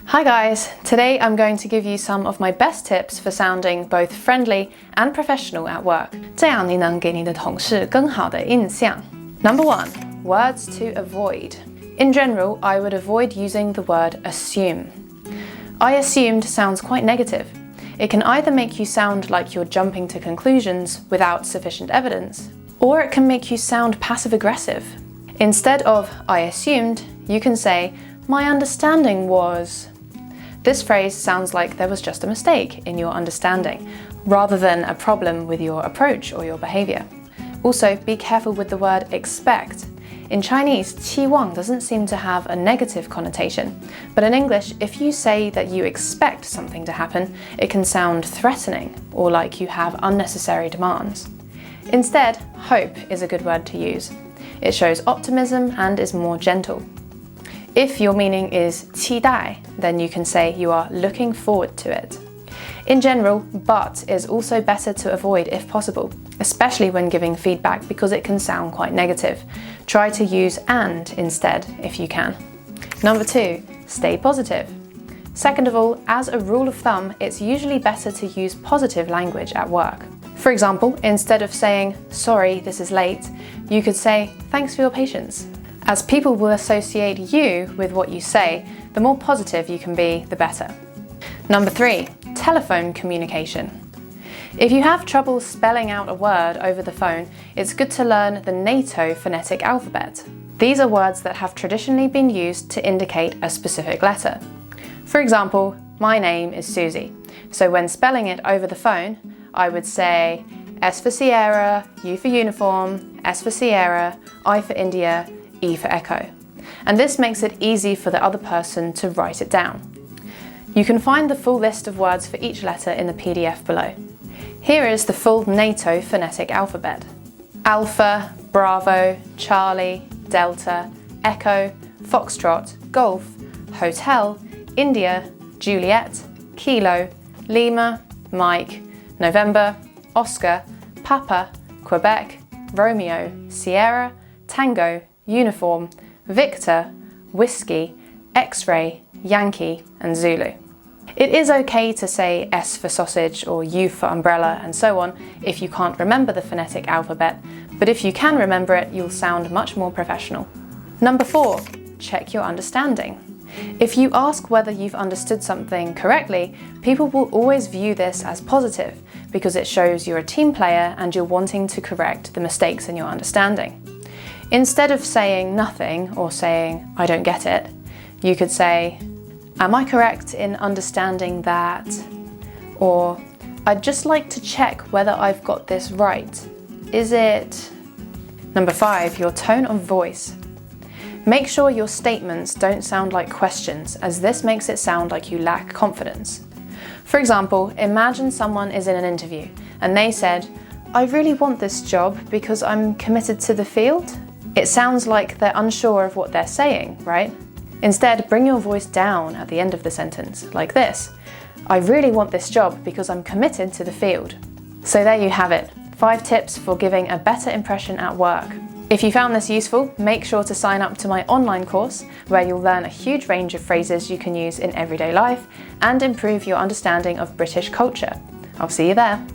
Hi guys, today I'm going to give you some of my best tips for sounding both friendly and professional at work. 这样你能给你的同事更好的印象。Number 1, words to avoid. In general, I would avoid using the word assume. I assumed sounds quite negative. It can either make you sound like you're jumping to conclusions without sufficient evidence, or it can make you sound passive-aggressive. Instead of I assumed, you can say my understanding was. This phrase sounds like there was just a mistake in your understanding, rather than a problem with your approach or your behavior. Also, be careful with the word expect. In Chinese, 期望 doesn't seem to have a negative connotation, but in English, if you say that you expect something to happen, it can sound threatening or like you have unnecessary demands. Instead, hope is a good word to use. It shows optimism and is more gentle. If your meaning is 期待, then you can say you are looking forward to it. In general, but is also better to avoid if possible, especially when giving feedback because it can sound quite negative. Try to use and instead if you can. Number 2, stay positive. Second of all, as a rule of thumb, it's usually better to use positive language at work. For example, instead of saying, sorry, this is late, you could say, thanks for your patience. As people will associate you with what you say, the more positive you can be, the better. Number 3, telephone communication. If you have trouble spelling out a word over the phone, it's good to learn the NATO phonetic alphabet. These are words that have traditionally been used to indicate a specific letter. For example, my name is Susie, so when spelling it over the phone, I would say S for Sierra, U for uniform, S for Sierra, I for India, E for echo. And this makes it easy for the other person to write it down. You can find the full list of words for each letter in the PDF below. Here is the full NATO phonetic alphabet. Alpha, Bravo, Charlie, Delta, Echo, Foxtrot, Golf, Hotel, India, Juliet, Kilo, Lima, Mike, November, Oscar, Papa, Quebec, Romeo, Sierra, Tango, Uniform, Victor, Whiskey, X-ray, Yankee, and Zulu. It is okay to say S for sausage or U for umbrella and so on if you can't remember the phonetic alphabet, but if you can remember it, you'll sound much more professional. Number 4, check your understanding. If you ask whether you've understood something correctly, people will always view this as positive because it shows you're a team player and you're wanting to correct the mistakes in your understanding. Instead of saying nothing or saying, I don't get it, you could say, am I correct in understanding that? Or, I'd just like to check whether I've got this right. Is it? Number 5, your tone of voice. Make sure your statements don't sound like questions, as this makes it sound like you lack confidence. For example, imagine someone is in an interview and they said, I really want this job because I'm committed to the field. It sounds like they're unsure of what they're saying, right? Instead, bring your voice down at the end of the sentence, like this. I really want this job because I'm committed to the field. So there you have it, 5 tips for giving a better impression at work. If you found this useful, make sure to sign up to my online course where you'll learn a huge range of phrases you can use in everyday life and improve your understanding of British culture. I'll see you there.